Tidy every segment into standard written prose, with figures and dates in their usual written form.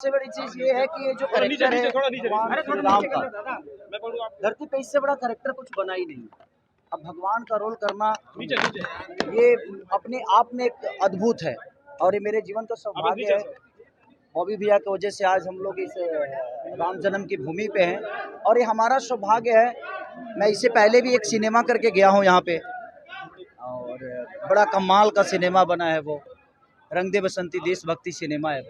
सबसे बड़ी चीज ये है कि ये जो कैरेक्टर है भगवान श्री राम का, धरती पे इससे बड़ा कैरेक्टर कुछ बना ही नहीं। अब भगवान का रोल करना ये अपने आप में एक अद्भुत है और ये मेरे जीवन का सौभाग्य है। बॉबी भैया की वजह से आज हम लोग इस राम जन्म की भूमि पे हैं और ये हमारा सौभाग्य है। मैं इससे पहले भी एक सिनेमा करके गया हूँ यहाँ पे और बड़ा कमाल का सिनेमा बना है वो, रंग दे बसंती देशभक्ति सिनेमा है।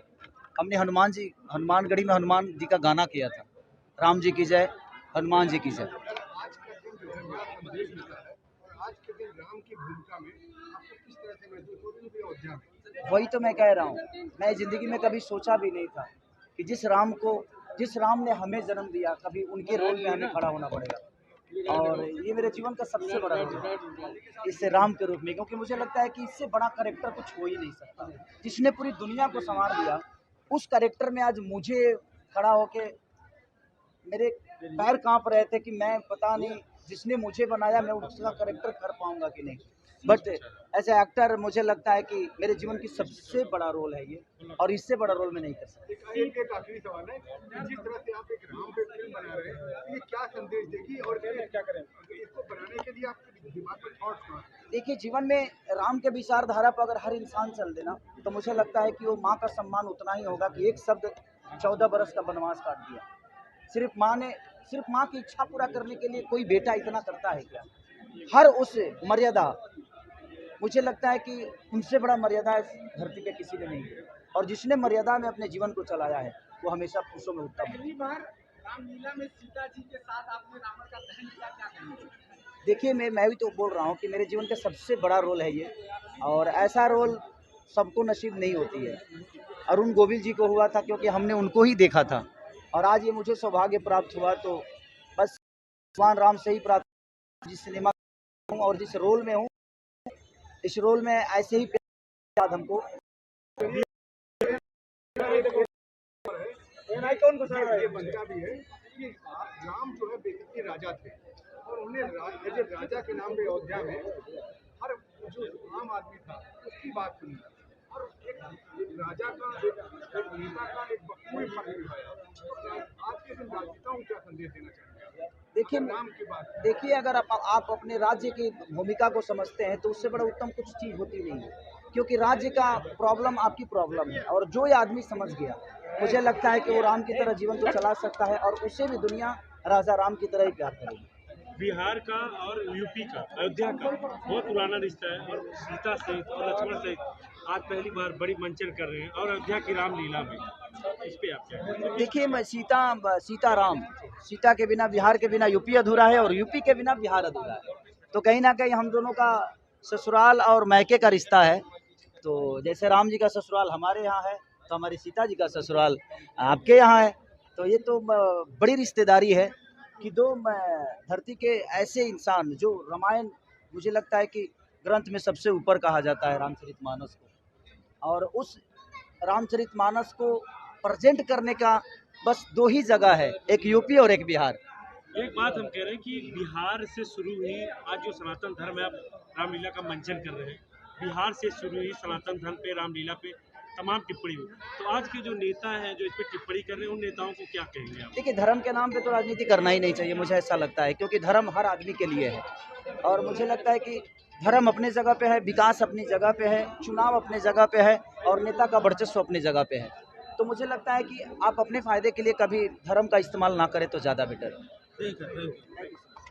हमने हनुमानगढ़ी में हनुमान जी का गाना किया था, राम जी की जय, हनुमान जी की जय। वही तो मैं कह रहा हूँ, मैं जिंदगी में कभी सोचा भी नहीं था कि जिस राम ने हमें जन्म दिया, कभी उनके रोल में हमें खड़ा होना पड़ेगा। और ये मेरे जीवन का सबसे बड़ा रोल है इस राम के रूप में, क्योंकि मुझे लगता है कि इससे बड़ा कैरेक्टर कुछ हो ही नहीं सकता। जिसने पूरी दुनिया को संवार दिया, उस कैरेक्टर में आज मुझे खड़ा होके मेरे पैर कांप रहे थे कि मैं पता नहीं जिसने मुझे बनाया मैं उसका कैरेक्टर कर पाऊंगा कि नहीं। बट एज ए एक्टर मुझे लगता है कि मेरे जीवन की सबसे बड़ा रोल है ये, और इससे बड़ा रोल मैं नहीं कर सकता। एक आखिरी सवाल है, जिस तरह से आप एक राम पे फिल्म बना रहे हैं, ये क्या संदेश देगी और क्या करें इसको बनाने के लिए आपके दिमाग में थॉट्स हैं? देखिए, जीवन में राम के विचारधारा पर अगर हर इंसान चल देना तो मुझे लगता है कि वो माँ का सम्मान उतना ही होगा कि एक शब्द 14 बरस का वनवास काट दिया। सिर्फ माँ की इच्छा पूरा करने के लिए कोई बेटा इतना करता है क्या? हर उस मर्यादा, मुझे लगता है कि उनसे बड़ा मर्यादा इस धरती पे किसी ने नहीं है, और जिसने मर्यादा में अपने जीवन को चलाया है वो हमेशा खुशों में उत्तम है। पहली बार रामलीला में सीता जी के साथ आपने रावण का दहन किया, क्या कहेंगे? देखिए, मैं भी तो बोल रहा हूँ कि मेरे जीवन का सबसे बड़ा रोल है ये, और ऐसा रोल सबको नसीब नहीं होती है। अरुण गोविल जी को हुआ था क्योंकि हमने उनको ही देखा था, और आज ये मुझे सौभाग्य प्राप्त हुआ, तो बस भगवान राम से ही प्राप्त। जिस सिनेमा हूँ और जिस रोल में हूँ, इस रोल में ऐसे ही प्यार हमको ये बनता भी है कि राम जो है बेसिकली राजा थे और उन्हें राजा के नाम पे अयोध्या में हर जो आम आदमी था उसकी बात सुनी और एक राजा का एक नेता का एक बखूबी फर्क निभाया। तो आज के दिन राजनेताओं को क्या संदेश देना चाहेंगे? देखिए, अगर आप अपने राज्य की भूमिका को समझते हैं तो उससे बड़ा उत्तम कुछ चीज़ होती नहीं है, क्योंकि राज्य का प्रॉब्लम आपकी प्रॉब्लम है, और जो ये आदमी समझ गया, मुझे लगता है कि वो राम की तरह जीवन को चला सकता है और उसे भी दुनिया राजा राम की तरह ही प्यार करेगी। बिहार का और यूपी का, अयोध्या का बहुत पुराना रिश्ता है, और सीता सहित और लक्ष्मण सहित आज पहली बार बड़ी मंचन कर रहे हैं, और अयोध्या की रामलीला में इस पे आप क्या? देखिए, मैं सीता के बिना बिहार के बिना यूपी अधूरा है, और यूपी के बिना बिहार अधूरा है। तो कहीं ना कहीं हम दोनों का ससुराल और मैके का रिश्ता है। तो जैसे राम जी का ससुराल हमारे यहाँ है, तो हमारी सीता जी का ससुराल आपके यहाँ है। तो ये तो बड़ी रिश्तेदारी है कि दो धरती के ऐसे इंसान, जो रामायण मुझे लगता है कि ग्रंथ में सबसे ऊपर कहा जाता है रामचरितमानस को, और उस रामचरितमानस को प्रेजेंट करने का बस दो ही जगह है, एक यूपी और एक बिहार। एक बात हम कह रहे हैं कि बिहार से शुरू हुई आज जो सनातन धर्म है, आप रामलीला का मंचन कर रहे हैं, बिहार से शुरू हुई सनातन धर्म पे, रामलीला पे तमाम टिप्पणी हुई, तो आज के जो नेता हैं जो इस पर टिप्पणी कर रहे हैं, उन नेताओं को क्या कहेंगे आप? देखिए, धर्म के नाम पे तो राजनीति करना ही नहीं चाहिए, मुझे ऐसा लगता है, क्योंकि धर्म हर आदमी के लिए है, और मुझे लगता है कि धर्म अपनी जगह पे है, विकास अपनी जगह पे है, चुनाव अपनी जगह पे है, और नेता का वर्चस्व अपनी जगह पे है। तो मुझे लगता है कि आप अपने फायदे के लिए कभी धर्म का इस्तेमाल ना करें तो ज़्यादा बेटर है। ठीक है।